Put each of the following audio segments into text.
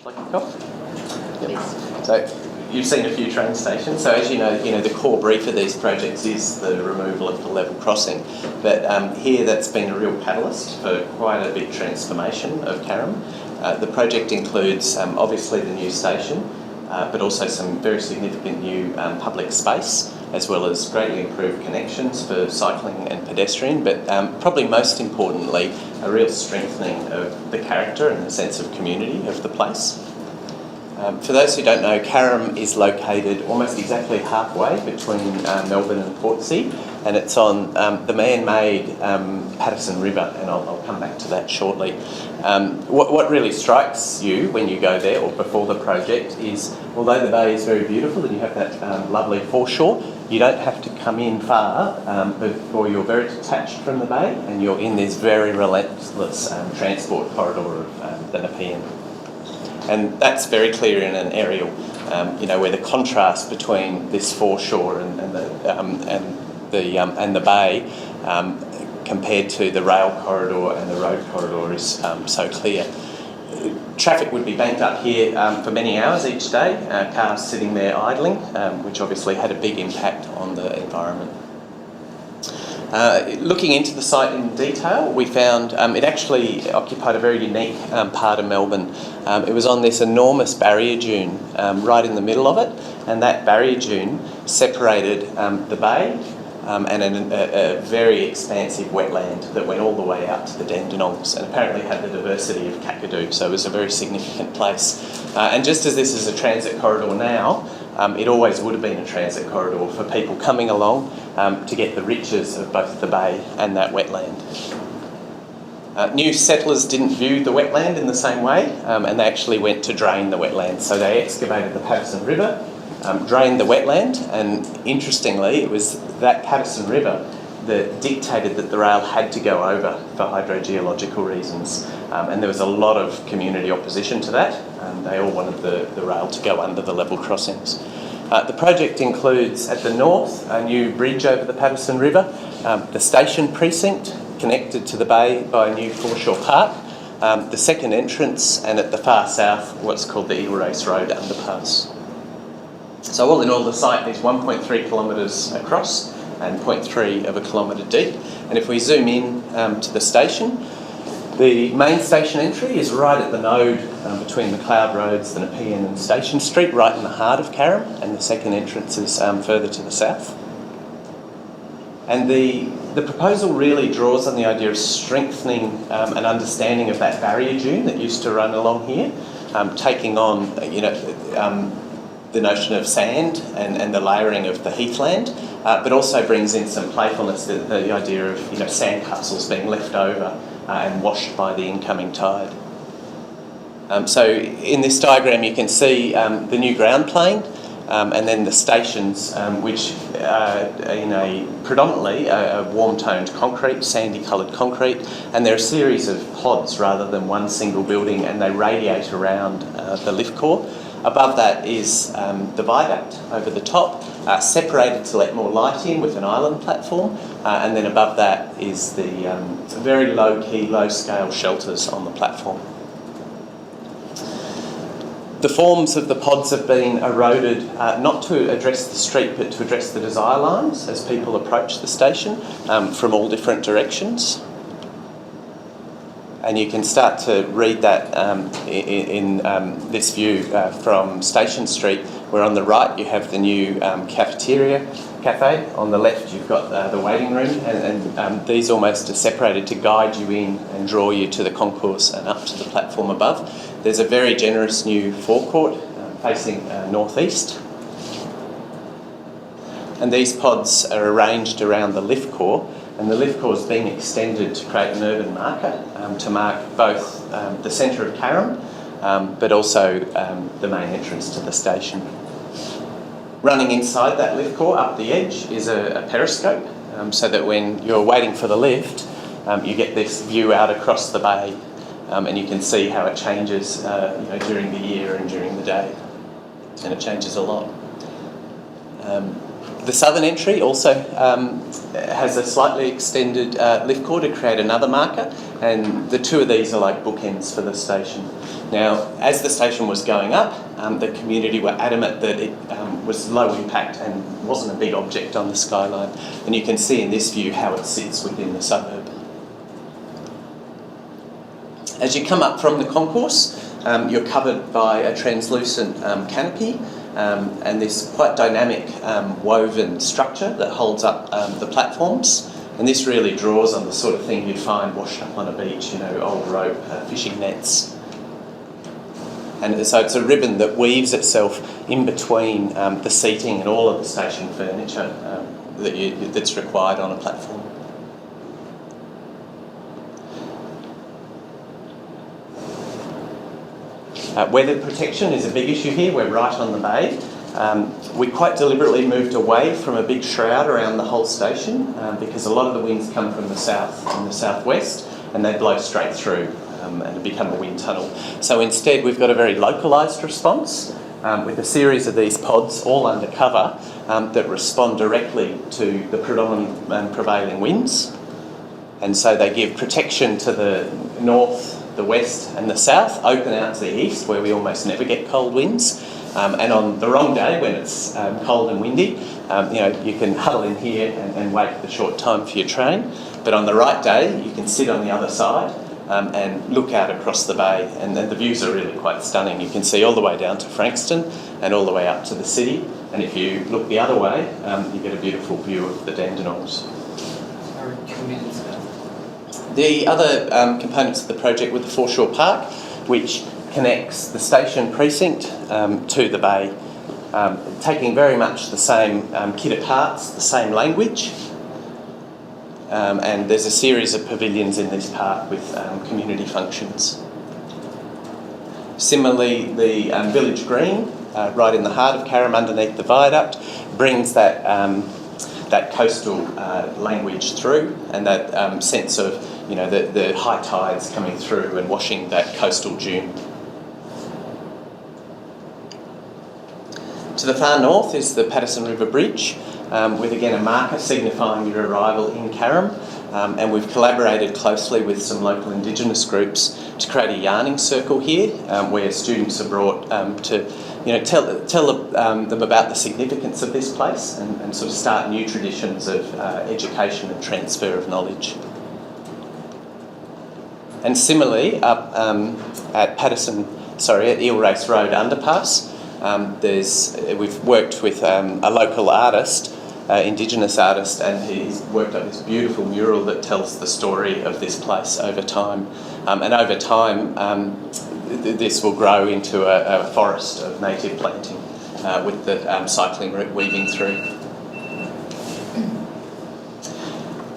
Like a coffee? Yep. So you've seen a few train stations. So as you know, the core brief of these projects is the removal of the level crossing. But here that's been a real catalyst for quite a big transformation of Carrum. The project includes obviously the new station, but also some very significant new public space, as well as greatly improved connections for cycling and pedestrian, but probably most importantly, a real strengthening of the character and the sense of community of the place. For those who don't know, Carrum is located almost exactly halfway between Melbourne and Portsea, and it's on the man-made Paterson River, and I'll come back to that shortly. What really strikes you when you go there, or before the project, is although the bay is very beautiful and you have that lovely foreshore, you don't have to come in far before you're very detached from the bay, and you're in this very relentless transport corridor of the Nepean. And that's very clear in an aerial, where the contrast between this foreshore and the bay compared to the rail corridor and the road corridor is so clear. Traffic would be banked up here for many hours each day, cars sitting there idling, which obviously had a big impact on the environment. Looking into the site in detail, we found it actually occupied a very unique part of Melbourne. It was on this enormous barrier dune right in the middle of it, and that barrier dune separated the bay and a very expansive wetland that went all the way out to the Dandenongs, and apparently had the diversity of Kakadu, so it was a very significant place. And just as this is a transit corridor now, it always would have been a transit corridor for people coming along to get the riches of both the bay and that wetland. New settlers didn't view the wetland in the same way, and they actually went to drain the wetland. So they excavated the Paterson River, drained the wetland, and interestingly, it was that Paterson River that dictated that the rail had to go over for hydrogeological reasons. And there was a lot of community opposition to that. They all wanted the rail to go under the level crossings. The project includes, at the north, a new bridge over the Paterson River, the station precinct connected to the bay by a new Foreshore Park, the second entrance, and at the far south, what's called the Eel Race Road underpass. So all in all, the site is 1.3 kilometres across and 0.3 of a kilometre deep. And if we zoom in to the station, the main station entry is right at the node between the Cloud Roads, the Nepean and Station Street, right in the heart of Carrum, and the second entrance is further to the south. And the proposal really draws on the idea of strengthening an understanding of that barrier dune that used to run along here, taking on, the notion of sand and the layering of the heathland, but also brings in some playfulness, the idea of sandcastles being left over and washed by the incoming tide. So in this diagram you can see the new ground plane and then the stations, which are in a predominantly a warm-toned concrete, sandy-coloured concrete, and they're a series of pods rather than one single building, and they radiate around the lift core. Above that is the viaduct over the top, separated to let more light in with an island platform, and then above that is the very low-key, low-scale shelters on the platform. The forms of the pods have been eroded, not to address the street, but to address the desire lines as people approach the station from all different directions. And you can start to read that in this view from Station Street, where on the right you have the new cafe. On the left you've got the waiting room, and these almost are separated to guide you in and draw you to the concourse and up to the platform above. There's a very generous new forecourt facing northeast. And these pods are arranged around the lift core, and the lift core is being extended to create an urban marker to mark both the centre of Carrum, but also the main entrance to the station. Running inside that lift core up the edge is a periscope, so that when you're waiting for the lift, you get this view out across the bay, and you can see how it changes during the year and during the day, and it changes a lot. The southern entry also has a slightly extended lift core to create another marker, and the two of these are like bookends for the station. Now, as the station was going up, the community were adamant that it was low impact and wasn't a big object on the skyline. And you can see in this view how it sits within the suburb. As you come up from the concourse, you're covered by a translucent canopy and this quite dynamic woven structure that holds up the platforms. And this really draws on the sort of thing you'd find washed up on a beach, you know, old rope, fishing nets. And so it's a ribbon that weaves itself in between the seating and all of the station furniture that's required on a platform. Weather protection is a big issue here. We're right on the bay. We quite deliberately moved away from a big shroud around the whole station because a lot of the winds come from the south and the southwest, and they blow straight through and become a wind tunnel. So instead we've got a very localised response with a series of these pods all under cover that respond directly to the predominant and prevailing winds. And so they give protection to the north, the west and the south, open out to the east where we almost never get cold winds. And on the wrong day when it's cold and windy, you can huddle in here and wait the short time for your train. But on the right day, you can sit on the other side and look out across the bay, and the views are really quite stunning. You can see all the way down to Frankston and all the way up to the city, and if you look the other way, you get a beautiful view of the dunals. The other components of the project were the Foreshore Park, which connects the station precinct to the bay, taking very much the same kit of parts, the same language. And there's a series of pavilions in this park with community functions. Similarly, the village green, right in the heart of Carrum underneath the viaduct, brings that coastal language through, and that sense of the high tides coming through and washing that coastal dune. To the far north is the Patterson River Bridge, with again a marker signifying your arrival in Carrum, and we've collaborated closely with some local indigenous groups to create a yarning circle here, where students are brought to tell them about the significance of this place and sort of start new traditions of education and transfer of knowledge. And similarly, up at Eel Race Road underpass, we've worked with a local artist, indigenous artist, and he's worked up this beautiful mural that tells the story of this place over time. And over time, this will grow into a forest of native planting with the cycling route weaving through.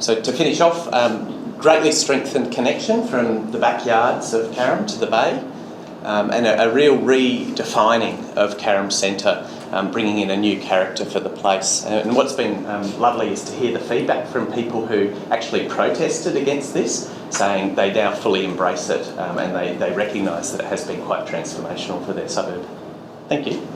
So to finish off, greatly strengthened connection from the backyards of Carrum to the bay, and a real redefining of Carrum Centre, bringing in a new character for the place. And what's been lovely is to hear the feedback from people who actually protested against this, saying they now fully embrace it and they recognise that it has been quite transformational for their suburb. Thank you.